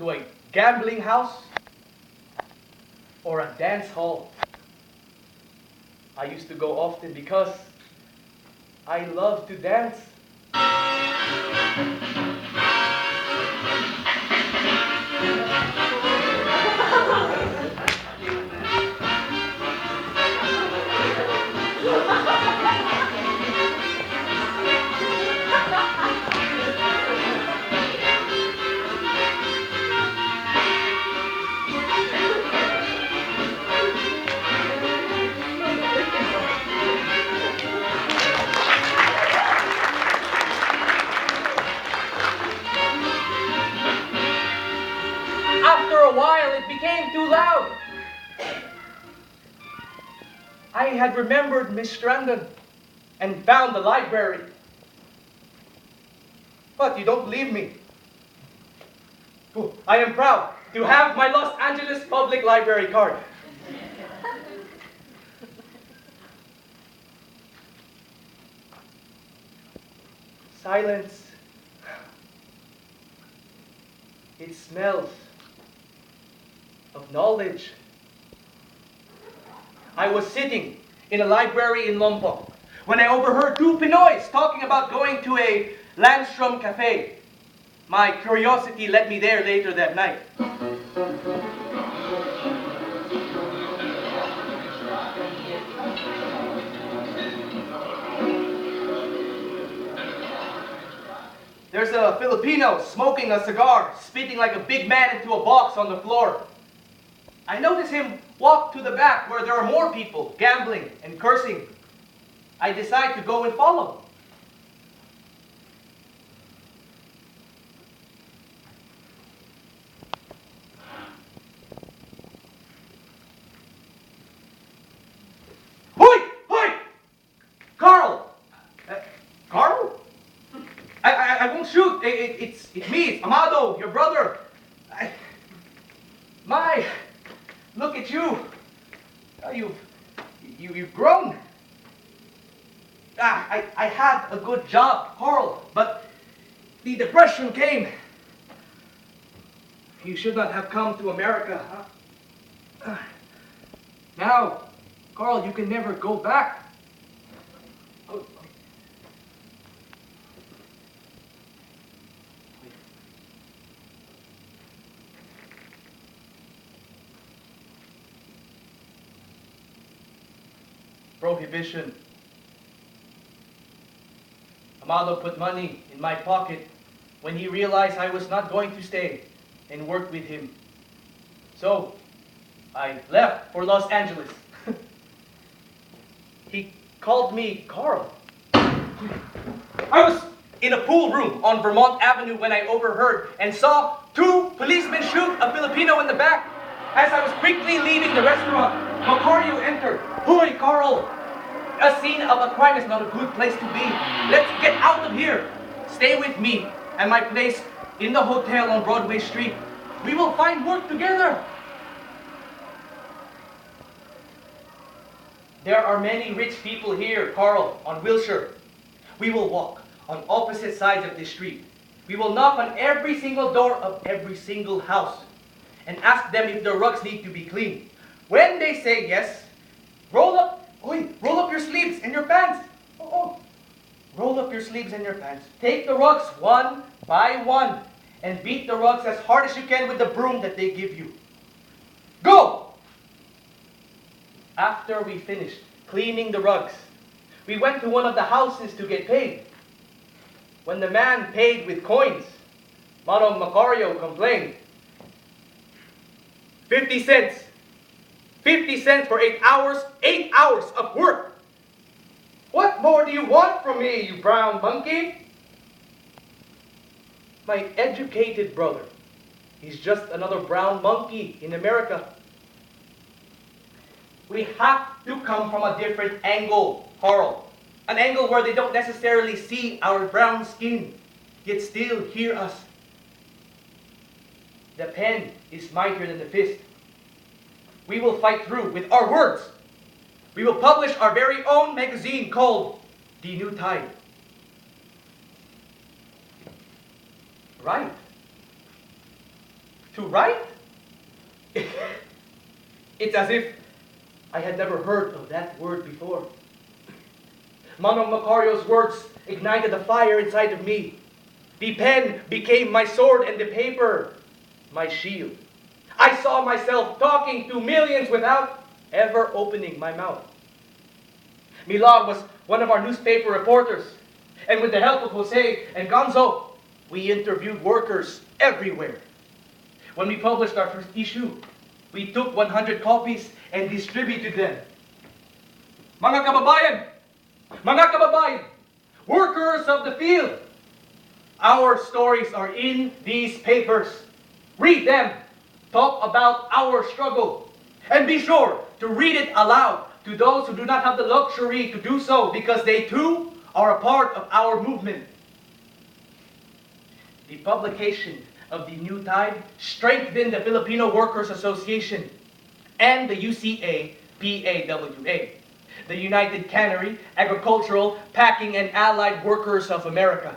to a gambling house or a dance hall. I used to go often because I love to dance. After a while, it became too loud. I had remembered Miss Strandon and found the library. But you don't believe me. Oh, I am proud to have my Los Angeles Public Library card. Silence. It smells of knowledge. I was sitting in a library in Lompong when I overheard two Pinoys talking about going to a Landstrom cafe. My curiosity led me there later that night. There's a Filipino smoking a cigar, spitting like a big man into a box on the floor. I notice him walk to the back where there are more people gambling and cursing. I decide to go and follow. Hoi! Hoi! Carl! Carl? I won't shoot. It's me. It's Amado, your brother. Look at you. You've grown. I had a good job, Carl, but the depression came. You should not have come to America, huh? Now, Carl, you can never go back. Oh. Prohibition. Amado put money in my pocket when he realized I was not going to stay and work with him. So, I left for Los Angeles. He called me Carl. I was in a pool room on Vermont Avenue when I overheard and saw two policemen shoot a Filipino in the back. As I was quickly leaving the restaurant, Macario entered. Hoi, Carl! A scene of a crime is not a good place to be. Let's get out of here. Stay with me at my place in the hotel on Broadway Street. We will find work together. There are many rich people here, Carl, on Wilshire. We will walk on opposite sides of the street. We will knock on every single door of every single house and ask them if the rugs need to be cleaned. When they say yes, roll up your sleeves and your pants. Roll up your sleeves and your pants. Take the rugs one by one and beat the rugs as hard as you can with the broom that they give you. Go! After we finished cleaning the rugs, we went to one of the houses to get paid. When the man paid with coins, Manong Macario complained. 50 cents. 50 cents for 8 hours. 8 hours of work. What more do you want from me, you brown monkey? My educated brother is just another brown monkey in America. We have to come from a different angle, Carl. An angle where they don't necessarily see our brown skin, yet still hear us. The pen is mightier than the fist. We will fight through with our words. We will publish our very own magazine called The New Tide. Right. To write? It's as if I had never heard of that word before. Manong Macario's words ignited a fire inside of me. The pen became my sword and the paper my shield. I saw myself talking to millions without ever opening my mouth. Milagro was one of our newspaper reporters, and with the help of Jose and Gonzo, we interviewed workers everywhere. When we published our first issue, we took 100 copies and distributed them. Mga kababayan! Mga kababayan! Workers of the field! Our stories are in these papers. Read them. Talk about our struggle. And be sure to read it aloud to those who do not have the luxury to do so, because they too are a part of our movement. The publication of the New Tide strengthened the Filipino Workers Association and the UCA PAWA, the United Cannery, Agricultural, Packing, and Allied Workers of America.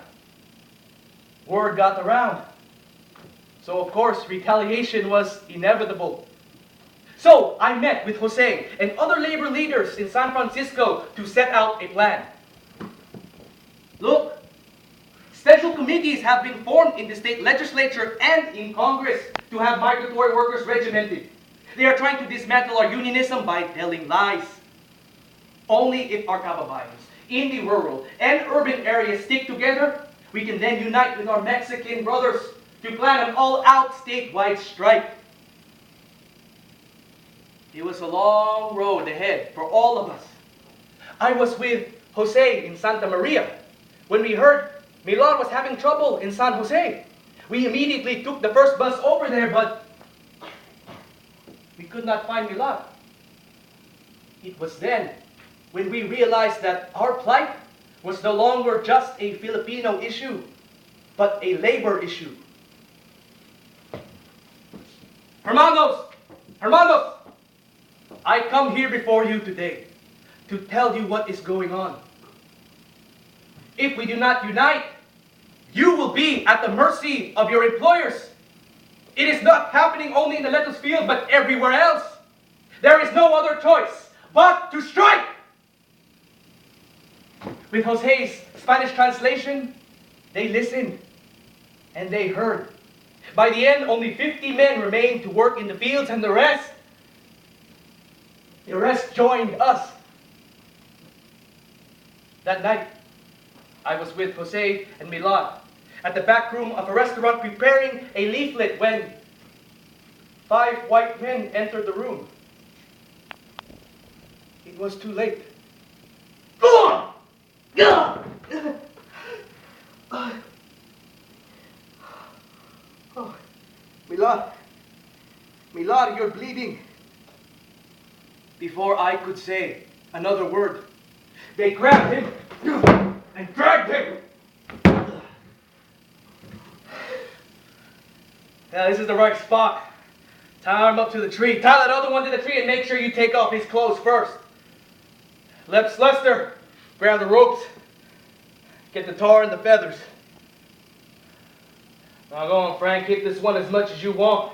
Word got around. So of course, retaliation was inevitable. So I met with Jose and other labor leaders in San Francisco to set out a plan. Look, special committees have been formed in the state legislature and in Congress to have migratory workers regimented. They are trying to dismantle our unionism by telling lies. Only if our kababayans in the rural and urban areas stick together, we can then unite with our Mexican brothers to plan an all-out statewide strike. It was a long road ahead for all of us. I was with Jose in Santa Maria when we heard Milagro was having trouble in San Jose. We immediately took the first bus over there, but we could not find Milagro. It was then when we realized that our plight was no longer just a Filipino issue, but a labor issue. Hermanos! Hermanos! I come here before you today to tell you what is going on. If we do not unite, you will be at the mercy of your employers. It is not happening only in the lettuce field, but everywhere else. There is no other choice but to strike. With Jose's Spanish translation, they listened and they heard. By the end, only 50 men remained to work in the fields, and the rest joined us. That night, I was with Jose and Milagro at the back room of a restaurant preparing a leaflet when 5 white men entered the room. It was too late. Milagro, you're bleeding. Before I could say another word, they grabbed him and dragged him. Now this is the right spot. Tie him up to the tree. Tie that other one to the tree and make sure you take off his clothes first. Lester, grab the ropes. Get the tar and the feathers. Now go on, Frank. Hit this one as much as you want.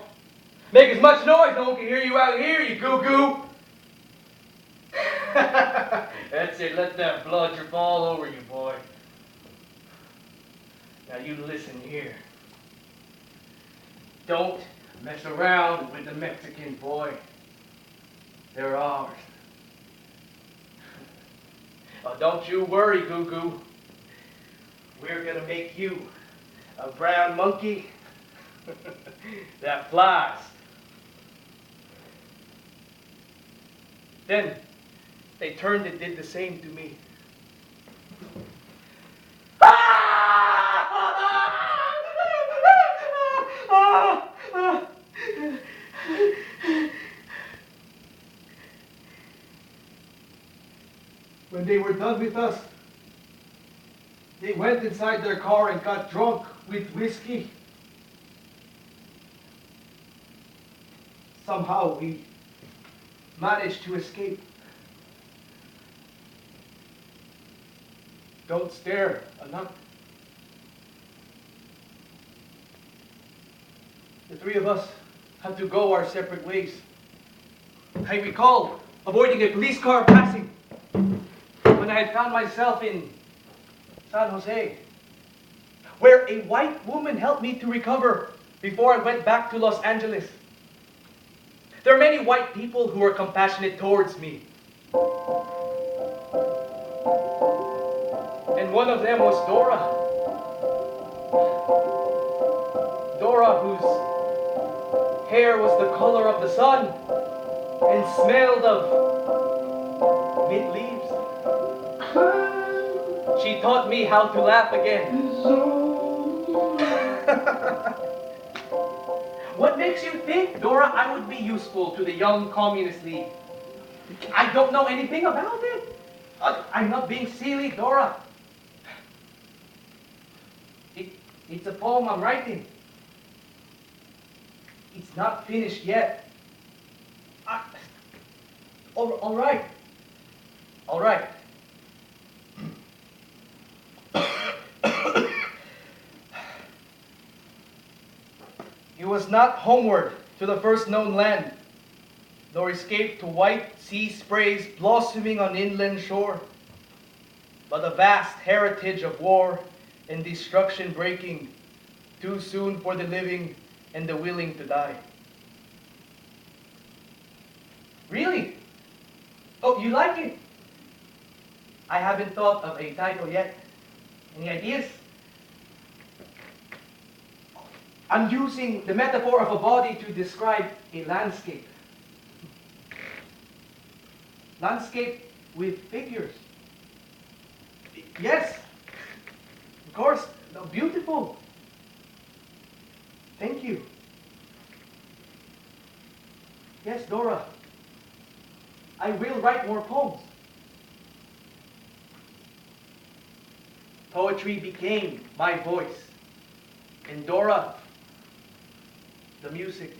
Make as much noise. No one can hear you out here, you goo-goo. That's it. Let that blood fall over you, boy. Now you listen here. Don't mess around with the Mexican, boy. They're ours. Oh, don't you worry, goo-goo. We're gonna make you a brown monkey that flies. Then they turned and did the same to me. When they were done with us, they went inside their car and got drunk with whiskey. Somehow we managed to escape. Don't stare, anak. The 3 of us had to go our separate ways. I recall avoiding a police car passing when I had found myself in San Jose, where a white woman helped me to recover before I went back to Los Angeles. There are many white people who are compassionate towards me. And one of them was Dora. Dora, whose hair was the color of the sun and smelled of mint leaves. She taught me how to laugh again. What makes you think, Dora, I would be useful to the Young Communist League? I don't know anything about it. I'm not being silly, Dora. It's a poem I'm writing. It's not finished yet. All right. All right. He was not homeward to the first known land, nor escaped to white sea sprays blossoming on inland shore, but a vast heritage of war and destruction breaking, too soon for the living and the willing to die. Really? Oh, you like it? I haven't thought of a title yet. Any ideas? I'm using the metaphor of a body to describe a landscape. Landscape with figures. Yes, of course, beautiful. Thank you. Yes, Dora, I will write more poems. Poetry became my voice, and Dora, the music.